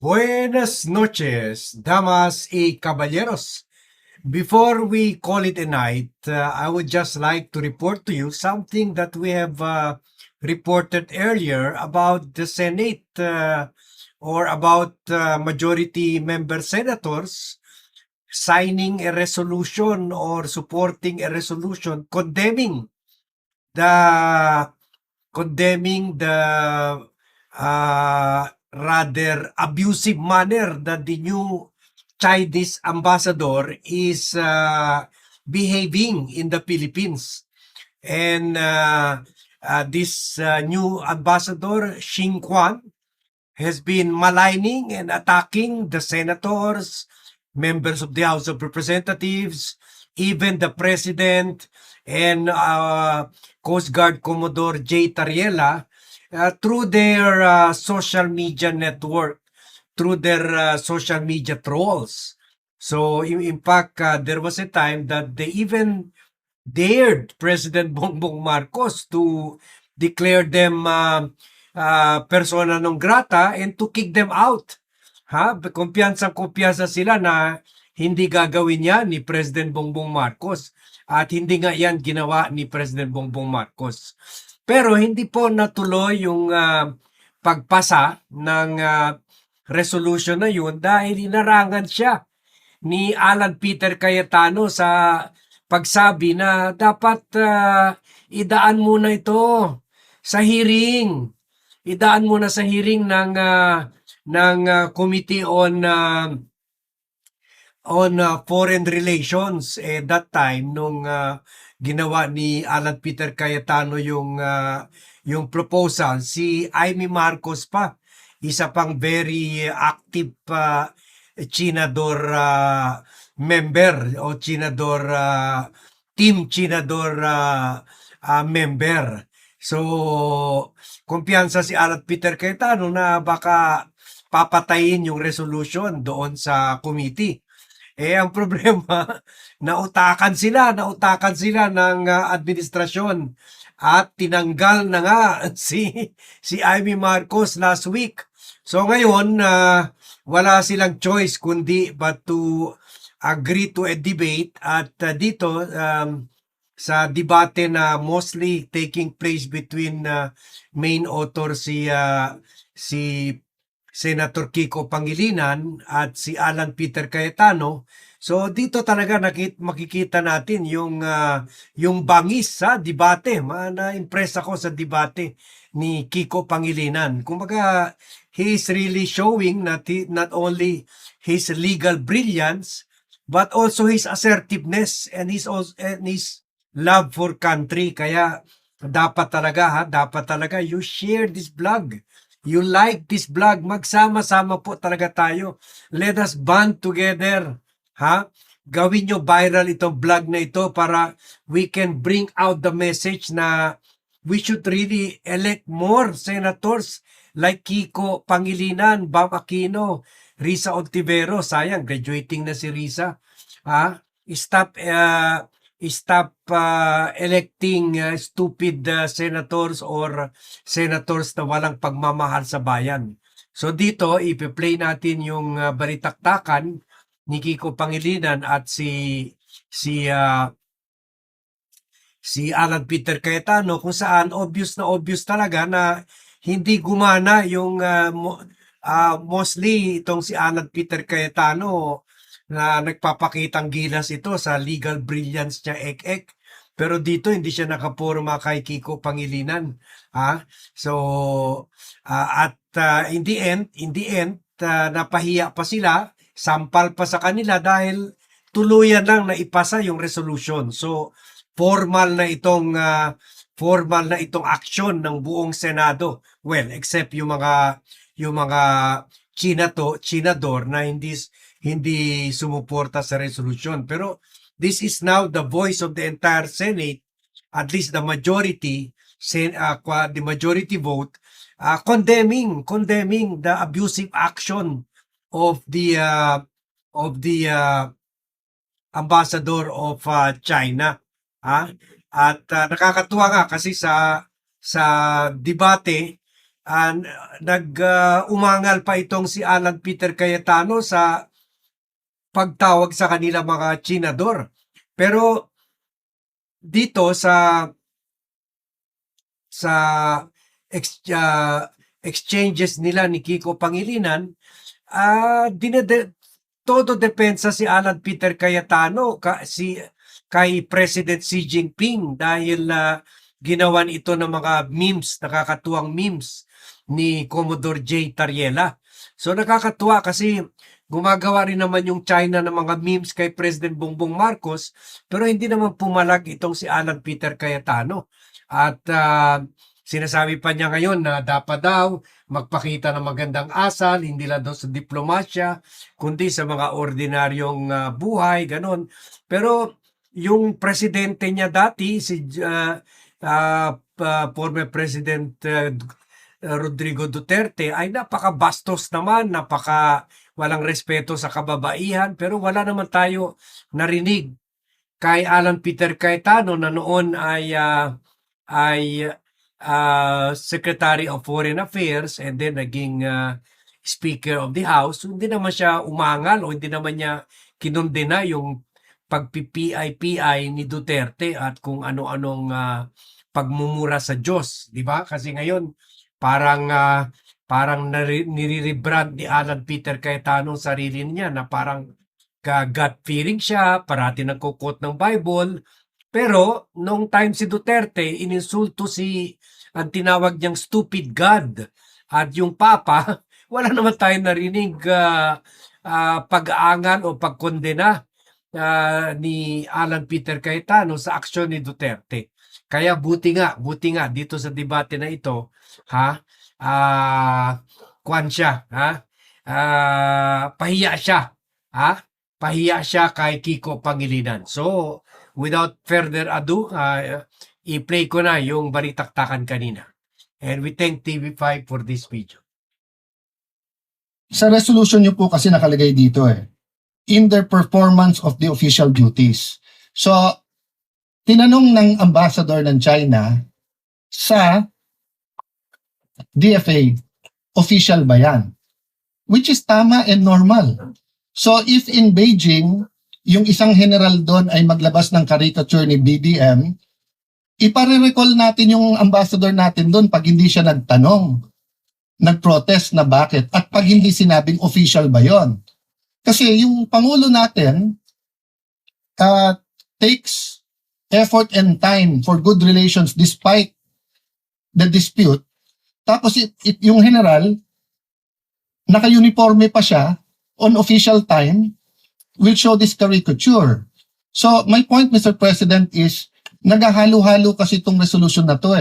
Buenas noches, damas y caballeros. Before we call it a night, I would just like to report to you something that we have reported earlier about the Senate or about majority member senators signing a resolution or supporting a resolution the condemning the rather abusive manner that the new Chinese ambassador is behaving in the Philippines. And this new ambassador, Xing Quan, has been maligning and attacking the senators, members of the House of Representatives, even the president, and Coast Guard Commodore J. Tariela through their social media network, through their social media trolls. So, in fact, there was a time that they even dared President Bongbong Marcos to declare them persona non grata and to kick them out. Kumpiyansang-kumpiyansa sila na hindi gagawin yan ni President Bongbong Marcos at hindi nga yan ginawa ni President Bongbong Marcos. Pero hindi po natuloy yung pagpasa ng resolution na yun dahil inarangan siya ni Alan Peter Cayetano sa pagsabi na dapat idaan muna ito sa hearing. Idaan muna sa hearing ng Committee on Foreign Relations. That time nung ginawa ni Alan Peter Cayetano yung proposal, si Amy Marcos pa, isa pang very active Chinador member o Chinador team Chinador member. So, kumpiyansa si Alan Peter Cayetano na baka papatayin yung resolution doon sa committee. Ang problema, nautakan sila ng administrasyon at tinanggal na nga si Amy Marcos last week. So ngayon, wala silang choice kundi but to agree to a debate at dito sa debate na mostly taking place between main author si Senator Kiko Pangilinan at si Alan Peter Cayetano. So dito talaga makikita natin yung bangis sa debate. Na-impress ako sa debate ni Kiko Pangilinan. Kumbaga, he is really showing not only his legal brilliance but also his assertiveness and his love for country. Kaya dapat talaga you share this vlog. You like this vlog, magsama-sama po talaga tayo. Let us band together. Gawin nyo viral itong vlog na ito para we can bring out the message na we should really elect more senators like Kiko Pangilinan, Bam Aquino, Risa Ontivero. Sayang, graduating na si Risa. Stop electing stupid senators or senators na walang pagmamahal sa bayan. So dito, ipi-play natin yung balitaktakan ni Kiko Pangilinan at si Alan Peter Cayetano kung saan obvious talaga na hindi gumana yung mostly itong si Alan Peter Cayetano na nagpapakitang gilas ito sa legal brilliance niya pero dito hindi siya nakapurma kay Kiko Pangilinan. So at in the end napahiya pa sila, sampal pa sa kanila dahil tuluyan lang na ipasa yung resolution. So formal na itong aksyon ng buong Senado. Well, except yung mga Chinador na hindi sumuporta sa resolution. Pero this is now the voice of the entire Senate, at least the majority vote, condemning the abusive action of the ambassador of China. At nakakatuwa nga kasi sa debate umangal pa itong si Alan Peter Cayetano sa pagtawag sa kanila mga tsinador. Pero dito sa exchanges nila ni Kiko Pangilinan, todo depensa si Alan Peter Cayetano kay President Xi Jinping dahil ginawan ito ng mga memes, nakakatuwang memes ni Commodore J. Tariela. So nakakatuwa kasi gumagawa rin naman yung China ng mga memes kay President Bongbong Marcos, pero hindi naman pumalag itong si Alan Peter Cayetano. At sinasabi pa niya ngayon na dapat daw magpakita ng magandang asal, hindi lang daw sa diplomasya, kundi sa mga ordinaryong buhay, ganon. Pero yung presidente niya dati, si former President Rodrigo Duterte, ay napakabastos naman, walang respeto sa kababaihan, pero wala naman tayo narinig kay Alan Peter Cayetano na noon ay Secretary of Foreign Affairs and then naging Speaker of the House. Hindi naman siya umangal o hindi naman niya kinondena yung pagpi-PI ni Duterte at kung ano-anong pagmumura sa Diyos, di ba? Kasi ngayon parang nire-rebrand ni Alan Peter Cayetano ang sarili niya na parang God-fearing siya, parati nagko-quote ng Bible. Pero nung time si Duterte, ininsulto ang tinawag niyang stupid God. At yung Papa, wala naman tayong narinig pag-aangal o pagkondena ni Alan Peter Cayetano sa aksyon ni Duterte. Kaya buti nga dito sa debate na ito, pahiya siya kay Kiko Pangilinan. So, without further ado, i-play ko na yung balitaktakan kanina. And we thank TV5 for this video. Sa resolution niyo po kasi nakalagay dito in their performance of the official duties. So, tinanong ng ambassador ng China sa DFA, official ba yan? Which is tama and normal. So, if in Beijing, yung isang general doon ay maglabas ng caricature ni BBM, ipare-recall natin yung ambassador natin doon pag hindi siya nagtanong, nag-protest na bakit, at pag hindi sinabing official ba yon. Kasi yung Pangulo natin takes effort and time for good relations despite the dispute. Tapos yung general, naka-uniforme pa siya on official time, will show this caricature. So my point, Mr. President, is naghahalo-halo kasi itong resolution na to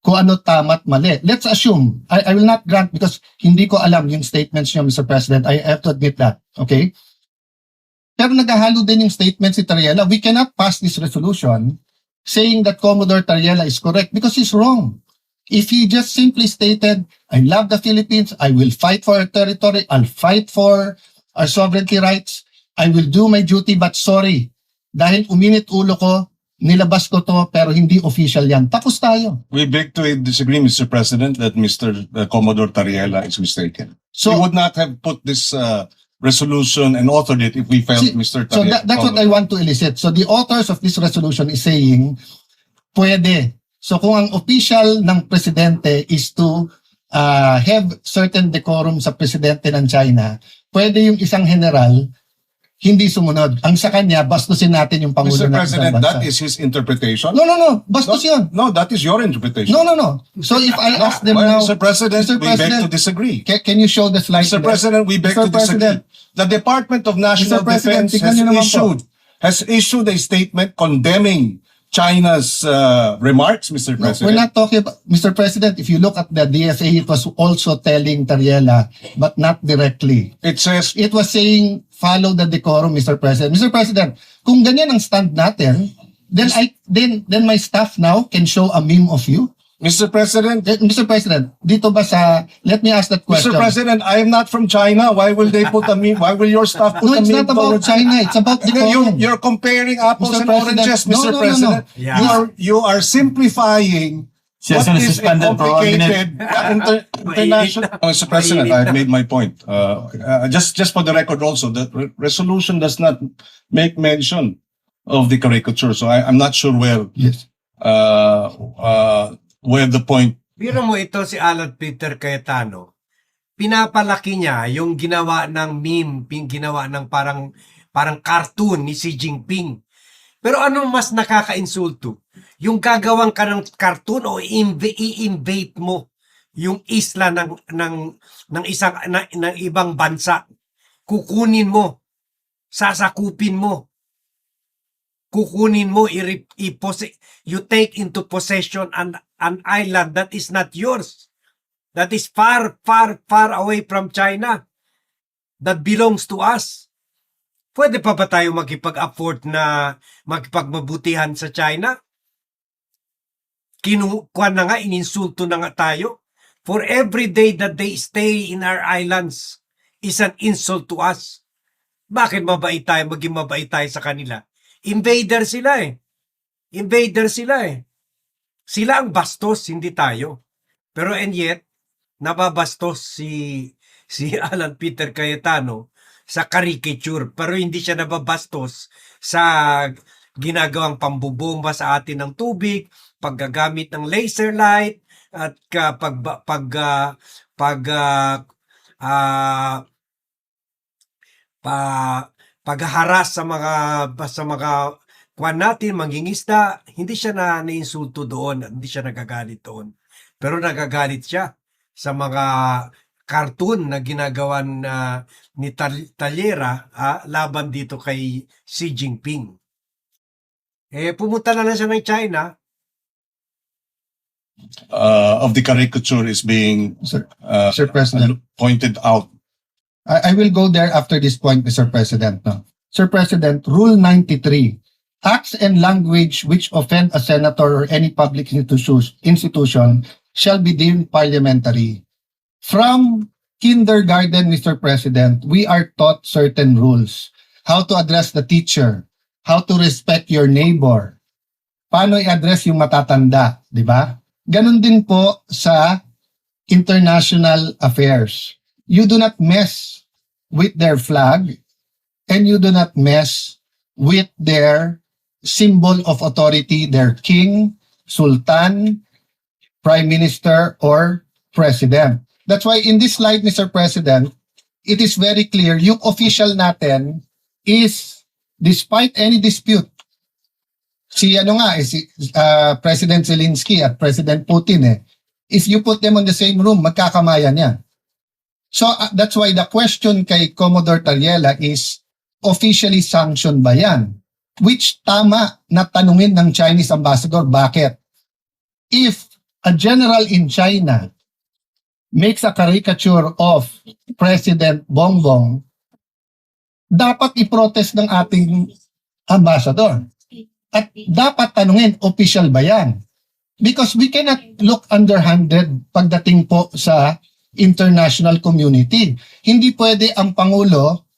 kung ano tama at mali. Let's assume, I will not grant because hindi ko alam yung statements niyo, Mr. President. I have to admit that. Okay? Pero naghahalo din yung statement si Tariela. We cannot pass this resolution saying that Commodore Tariela is correct because he's wrong. If he just simply stated, I love the Philippines, I will fight for our territory, I'll fight for our sovereignty rights, I will do my duty, but sorry, dahil uminit ulo ko, nilabas ko to, pero hindi official yan. Tapos tayo. We beg to disagree, Mr. President, that Mr. Commodore Tariela is mistaken. So, we would not have put this resolution and authored it if we felt Mr. Tariela. So that's what I want to elicit. So the authors of this resolution is saying, pwede. So kung ang official ng presidente is to have certain decorum sa presidente ng China, pwede yung isang general hindi sumunod. Ang sa kanya, bastusin natin yung Pangulo Mr. ng President, isang bansa. that is his interpretation? No. Bastos yun. No, that is your interpretation. No. So if I ask them Well, now, Mr. President, Mr. we beg President, to disagree. Can you show the slide? Mr. there? President, we beg Mr. to disagree. President, The Department of National Mr. President, Defense tingnan niyo naman po. has issued a statement condemning China's remarks, Mr. No, President. we're not talking about, Mr. President, if you look at the DFA, it was also telling Tariela, but not directly. It says, It was saying, follow the decorum, Mr. President. Mr. President, kung ganyan ang stand natin, then my staff now can show a meme of you. Mr. President, Mr. President, dito ba sa, let me ask that question. Mr. President, I am not from China. Why will they put a meme? Why will your staff put No, a it's meme? not about China. It's about decorum. You're comparing apples Mr. and President, oranges, no, Mr. no, no, President. no. Yeah. You are simplifying Siya What na is a suspended for 1 minute. complicated international? Mr. President, I've made my point. Just for the record also, the resolution does not make mention of the caricature. So I'm not sure Yes. where the point. Biro mo ito si Alan Peter Cayetano, pinapalaki niya yung ginawa ng meme, ginawa ng parang cartoon ni Xi Jinping. Pero ano mas nakakainsulto? Yung gagawang ka ng cartoon o i-invade mo yung isla ng ibang bansa. Kukunin mo, sasakupin mo. Kukunin mo, you take into possession an island that is not yours. That is far, far, far away from China. That belongs to us. Pwede pa ba tayo makipag-afford na makipagmabutihan sa China? Kinukuha na nga, ininsulto na nga tayo. For every day that they stay in our islands is an insult to us. Bakit maging mabait tayo sa kanila? Invader sila eh. Invader sila eh. Sila ang bastos, hindi tayo. Pero and yet, nababastos si Alan Peter Cayetano sa caricature, pero hindi siya nababastos sa ginagawang pambubomba sa atin ng tubig, paggagamit ng laser light, at paghaharas sa mga kwan natin, mangingisda. Hindi siya naiinsulto doon, hindi siya nagagalit doon. Pero nagagalit siya sa mga cartoon na ginagawa ni Talyera laban dito kay Xi Jinping. Pumunta na lang siya ng China. Of the caricature is being Sir President. pointed out. I will go there after this point, Mr. President. No? Sir President, Rule 93. Acts and language which offend a senator or any public institution shall be deemed parliamentary. From kindergarten, Mr. President, we are taught certain rules. How to address the teacher, how to respect your neighbor, paano i-address yung matatanda, di ba? Ganon din po sa international affairs. You do not mess with their flag and you do not mess with their symbol of authority, their king, sultan, prime minister, or president. That's why in this slide, Mr. President, it is very clear, yung official natin is, despite any dispute, si President Zelensky at President Putin, if you put them on the same room, magkakamayan yan. So that's why the question kay Commodore Taliela is, officially sanctioned ba yan? Which tama na tanungin ng Chinese ambassador, bakit? If a general in China makes a caricature of President Bongbong, dapat i-protest ng ating ambassador. At dapat tanungin, official ba yan? Because we cannot look underhanded pagdating po sa international community. Hindi pwede ang Pangulo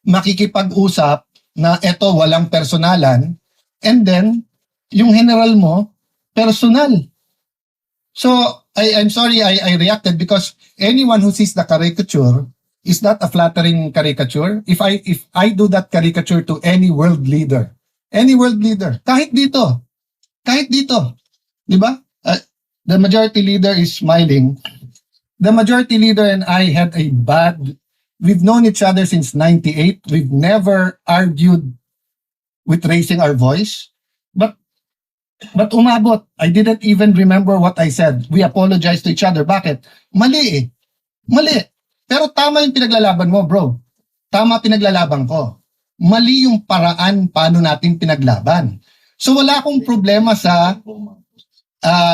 makikipag-usap na eto walang personalan and then yung general mo, personal. So, I'm sorry I reacted because anyone who sees the caricature is not a flattering caricature. If I do that caricature to any world leader, kahit dito, di ba? The majority leader is smiling. The majority leader and I had we've known each other since 98. We've never argued with raising our voice. But umabot. I didn't even remember what I said. We apologized to each other. Bakit? Mali eh. Mali. Pero tama yung pinaglalaban mo, bro. Tama pinaglalaban ko. Mali yung paraan paano natin pinaglaban. So wala akong problema sa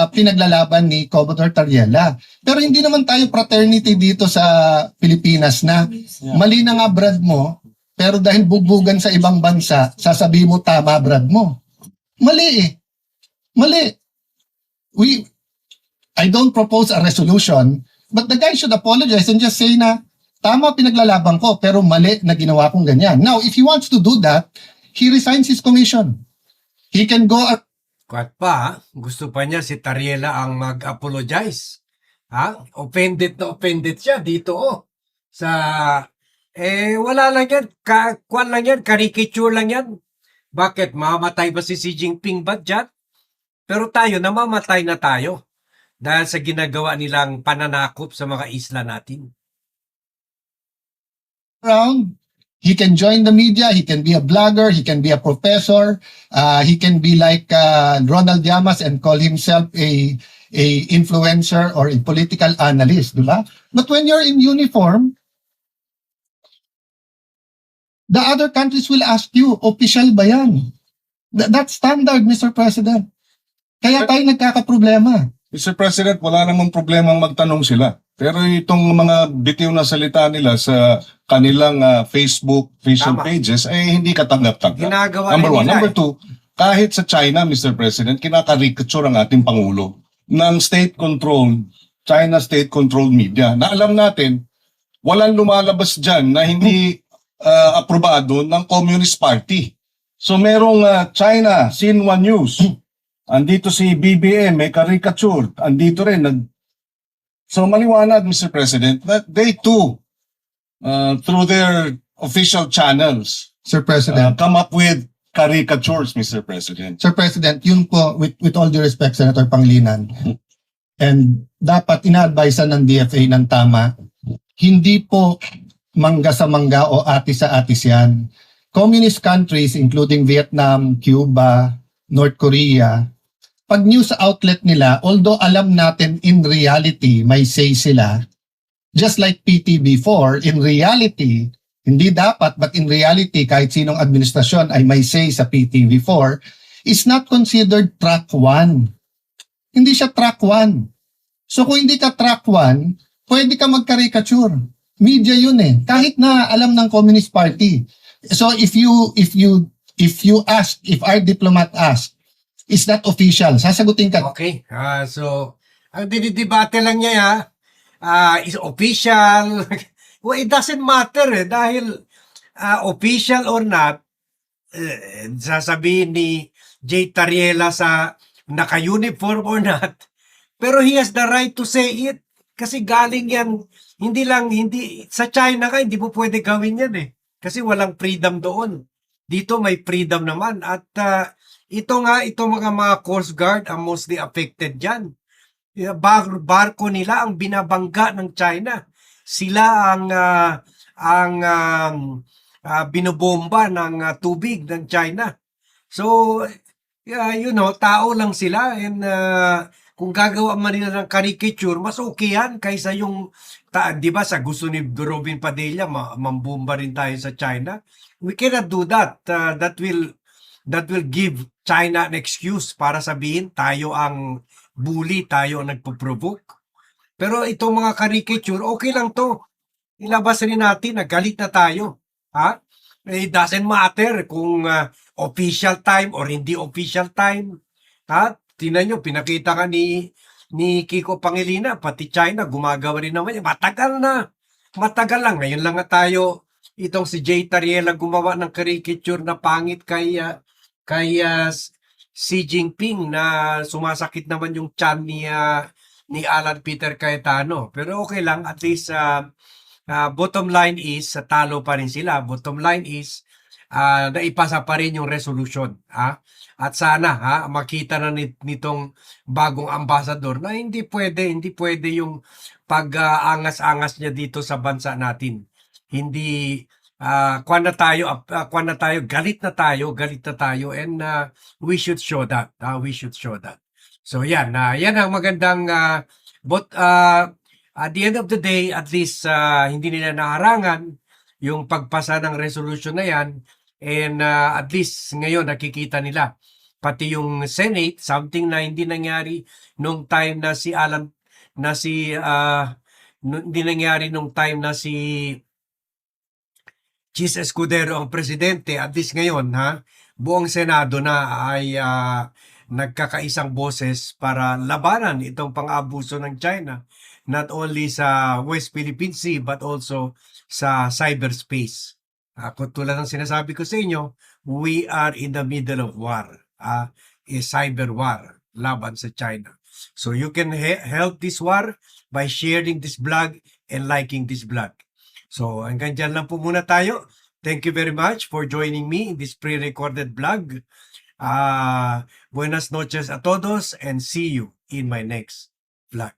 pinaglalaban ni Commodore Taliela. Pero hindi naman tayo fraternity dito sa Pilipinas na mali na nga brad mo, pero dahil bugbugan sa ibang bansa, sasabihin mo tama brad mo. Mali eh. Mali. I don't propose a resolution, but the guy should apologize and just say na, tama pinaglalaban ko, pero mali na ginawa kong ganyan. Now, if he wants to do that, he resigns his commission. He can go At pa, gusto pa niya si Tariela ang mag-apologize. Offended na offended siya dito, sa wala lang yan, kwan lang yan, caricature lang yan. Bakit? Mamamatay ba si Xi Jinping ba dyan? Pero tayo, namamatay na tayo dahil sa ginagawa nilang pananakop sa mga isla natin. Around, he can join the media, he can be a blogger, he can be a professor, he can be like Ronald Llamas and call himself a influencer or a political analyst, di ba? But when you're in uniform, the other countries will ask you, official ba yan? That's standard, Mr. President. Kaya tayo nagkakaproblema. Mr. President, wala namang problemang magtanong sila. Pero itong mga bitiw na salita nila sa kanilang Facebook official Tama. pages ay hindi katanggap-tanggap. Ginagawa Number rin one. nila Number two, kahit sa China, Mr. President, kinakarikature ang ating Pangulo ng state-controlled, China state-controlled media. Na alam natin, walang lumalabas dyan na hindi aprobado ng Communist Party. So merong China, Xinhua News, andito si BBM, may caricature, andito rin. So maliwanag, Mr. President, that they too, through their official channels, Sir President. come up with caricatures, Mr. President. Sir President, yun po, with all due respect, Senator Pangilinan, and dapat ina-advisean ng DFA ng tama, hindi po mangga sa mangga o atis sa atis yan. Communist countries, including Vietnam, Cuba, North Korea, pag news outlet nila, although alam natin in reality, may say sila, just like PTB4, in reality, hindi dapat, but in reality, kahit sinong administrasyon ay may say sa PTV4, is not considered track 1. Hindi siya track 1. So kung hindi ka track 1, pwede ka mag-caricature. Media yun eh. Kahit na alam ng Communist Party. So if our diplomat ask, is that official? Sasagutin ka. Okay. So, ang dinidebate lang niya, is official. Well, it doesn't matter dahil official or not, sasabihin ni Jay Tariela sa naka-uniform or not, pero he has the right to say it kasi galing yan, hindi sa China ka, hindi mo pwede gawin yan kasi walang freedom doon. Dito may freedom naman at itong mga Coast Guard ang mostly affected dyan. Barko nila ang binabangga ng China. Sila ang binobomba ng tubig ng China. So, tao lang sila and kung gagawa man nila ng caricature, mas okay yan kaysa yung, di ba sa gusto ni Robin Padilla, mambomba rin tayo sa China. We cannot do that. That will give China an excuse para sabihin tayo ang bully, tayo ang nagpo-provoke. Pero itong mga caricature, okay lang to. Ilabas rin natin, nagalit na tayo. It doesn't matter kung official time or hindi official time. Tingnan nyo, pinakita ka ni Kiko Pangilinan, pati China, gumagawa rin naman yan. Matagal lang. Ngayon lang tayo, itong si Jay Tariela gumawa ng caricature na pangit kay Xi Jinping na sumasakit naman yung tiyan ni Alan Peter Cayetano. Pero okay lang, at least bottom line is, talo pa rin sila. Bottom line is, naipasa pa rin yung resolution. At sana makita na nitong bagong ambassador na hindi pwede yung pag-angas-angas niya dito sa bansa natin. Hindi kwan na tayo, galit na tayo and we should show that. So yan ang magandang but at the end of the day, at least hindi nila naharangan yung pagpasa ng resolution na yan and at least ngayon nakikita nila pati yung Senate, something na hindi nangyari nung time na si hindi nangyari nung time na si Chis Escudero ang presidente. At least ngayon, buong Senado na ay nagkakaisang boses para labanan itong pang-abuso ng China. Not only sa West Philippine Sea but also sa cyberspace. Tulad ng sinasabi ko sa inyo, we are in the middle of war. cyber war laban sa China. So you can help this war by sharing this vlog and liking this vlog. So hanggang dyan lang po muna tayo. Thank you very much for joining me in this pre-recorded vlog. Buenas noches a todos and see you in my next vlog.